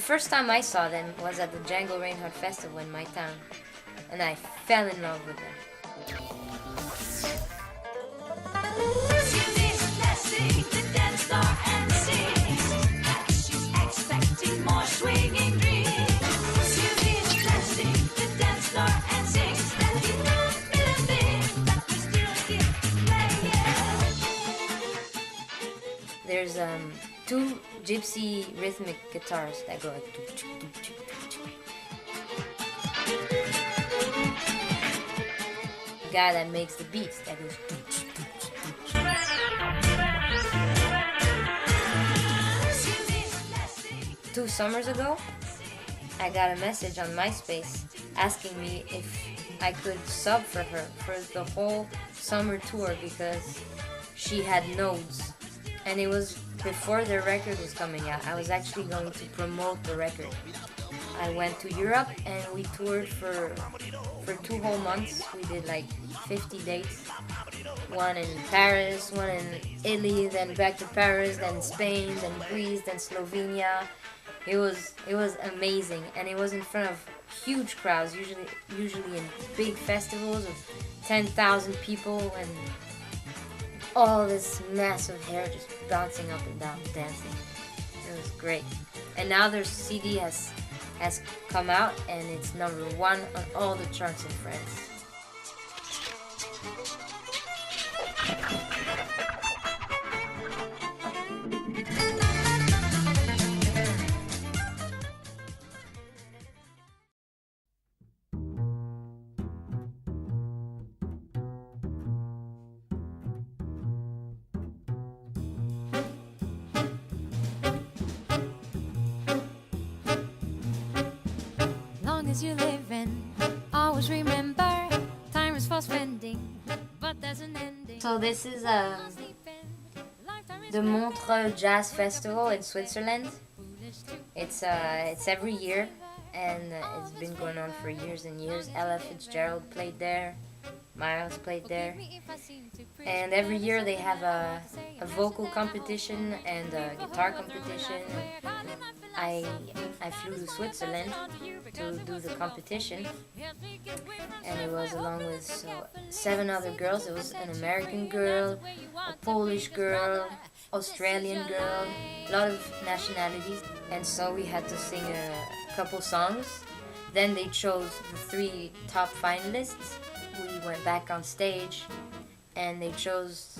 first time I saw them was at the Django Reinhardt Festival in my town, and I fell in love with them. There's two gypsy rhythmic guitars that go like doo, doo, doo, doo, doo, doo. The guy that makes the beats that goes doo, doo, doo, doo, doo. 2 summers ago, I got a message on MySpace asking me if I could sub for her for the whole summer tour because she had nodes. And it was before their record was coming out. I was actually going to promote the record. I went to Europe and we toured for 2 whole months. We did like 50 dates. One in Paris, one in Italy, then back to Paris, then Spain, then Greece, then Slovenia. It was amazing, and it was in front of huge crowds, usually in big festivals of 10,000 people, and all this massive hair just bouncing up and down, dancing. It was great. And now their CD has come out, and it's #1 on all the charts in France. As you live in, always remember, time is for spending, but there's an ending. So this is the Montreux Jazz Festival in Switzerland. It's every year, and it's been going on for years and years. Ella Fitzgerald played there, Miles played there, and every year they have a vocal competition and a guitar competition. I flew to Switzerland to do the competition, and it was along with 7 other girls. It was an American girl, a Polish girl, Australian girl, a lot of nationalities, and so we had to sing a couple songs. Then they chose the 3 top finalists. We went back on stage, and they chose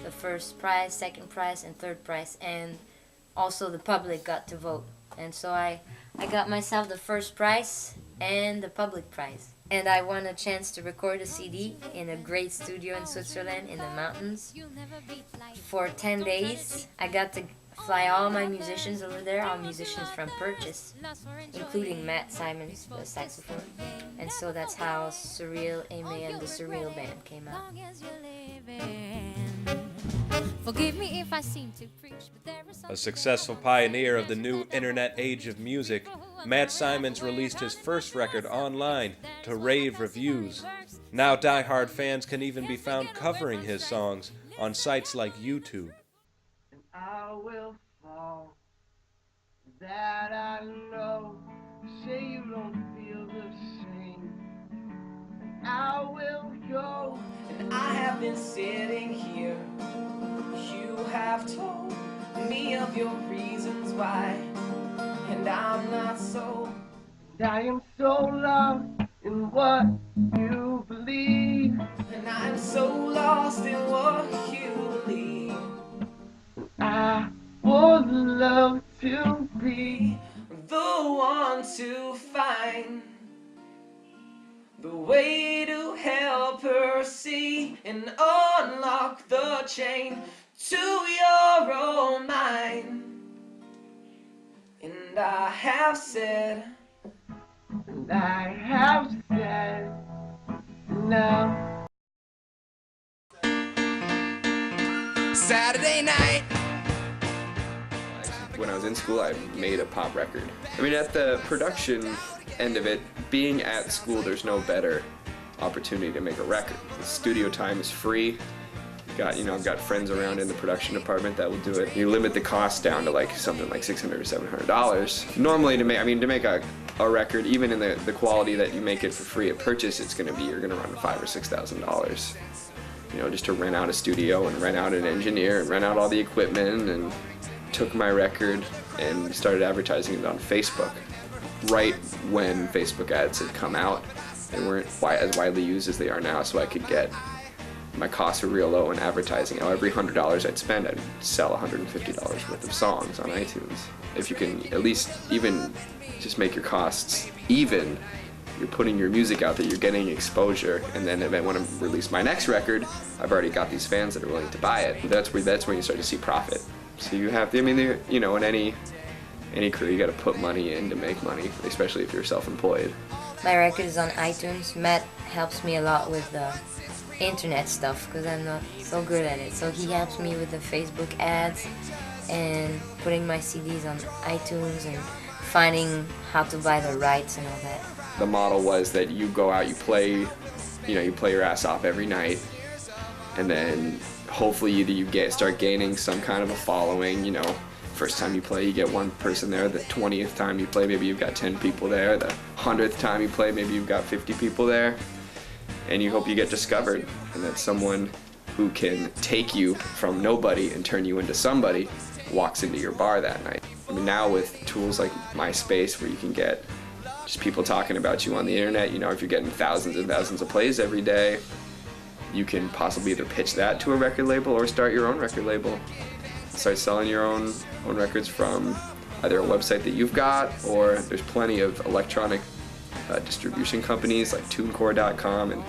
the first prize, second prize, and third prize, and also the public got to vote. And so I got myself the first prize and the public prize. And I won a chance to record a CD in a great studio in Switzerland in the mountains. For 10 days, I got to fly all my musicians over there, all musicians from Purchase, including Matt Simons, the saxophone. And so that's how Cyrille, Aimee, and the Cyrille band came out. Forgive me if I seem to preach, but there is A successful pioneer of the new internet age of music, Matt Simons released his first record online to rave reviews. Now die-hard fans can even be found covering his songs on sites like YouTube. I will fall, that I know, say you don't feel the same. I will go, and I have been sitting here. You have told me of your reasons why, and I'm not so. And I am so lost in what you believe, and I'm so lost in what you believe. I would love to be the one to find the way to help her see and unlock the chain to your own mind. And I have said no. Saturday night. When I was in school, I made a pop record. I mean, at the production end of it, being at school, there's no better opportunity to make a record. The studio time is free. I've got friends around in the production department that will do it. You limit the cost down to like something like $600 or $700. Normally to make a record, even in the quality that you make it for free at Purchase, you're gonna run $5,000 or $6,000. Just to rent out a studio and rent out an engineer and rent out all the equipment. And took my record and started advertising it on Facebook. Right when Facebook ads had come out, they weren't as widely used as they are now, so I could get, my costs were real low in advertising. Every $100 I'd spend, I'd sell $150 worth of songs on iTunes. If you can at least even just make your costs even, you're putting your music out there, you're getting exposure, and then when I release my next record, I've already got these fans that are willing to buy it. That's when you start to see profit. So you have to, in any career, you got to put money in to make money, especially if you're self-employed. My record is on iTunes. Matt helps me a lot with the internet stuff because I'm not so good at it. So he helps me with the Facebook ads and putting my CDs on iTunes and finding how to buy the rights and all that. The model was that you go out, you play your ass off every night, and then hopefully either you start gaining some kind of a following. First time you play, you get one person there. The 20th time you play, maybe you've got 10 people there. The 100th time you play, maybe you've got 50 people there. And you hope you get discovered, and that someone who can take you from nobody and turn you into somebody walks into your bar that night. Now with tools like MySpace, where you can get just people talking about you on the internet, if you're getting thousands and thousands of plays every day, you can possibly either pitch that to a record label or start your own record label. Start selling your own records from either a website that you've got, or there's plenty of electronic distribution companies like TuneCore.com, and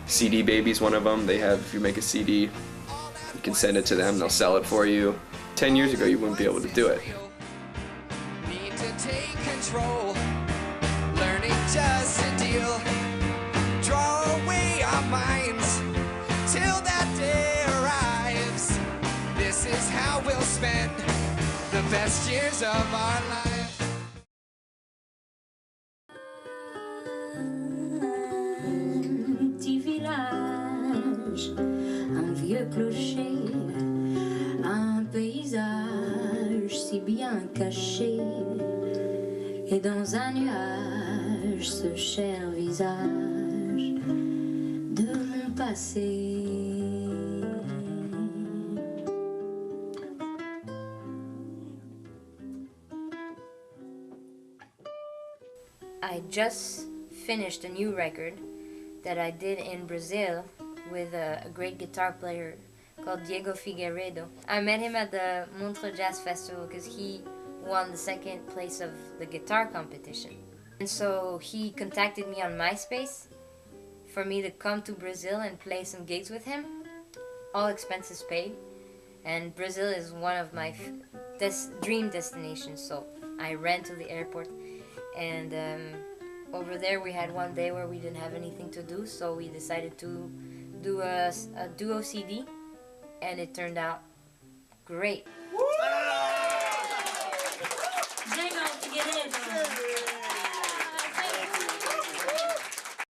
CD Baby's one of them. They have, if you make a CD, you can send it to them, they'll sell it for you. 10 years ago, you wouldn't be able to do it. Need to take control, learning just to deal, draw away our minds till that day arrives. This is how we'll spend the best years of our life. Petit village, un vieux clocher, un paysage si bien caché, et dans un nuage ce cher visage de mon passé. I just finished a new record that I did in Brazil with a great guitar player called Diego Figueiredo. I met him at the Montreux Jazz Festival because he won the second place of the guitar competition. And so he contacted me on MySpace for me to come to Brazil and play some gigs with him, all expenses paid. And Brazil is one of my dream destinations, so I ran to the airport. And over there we had one day where we didn't have anything to do, so we decided to do a duo CD, and it turned out great. Woo!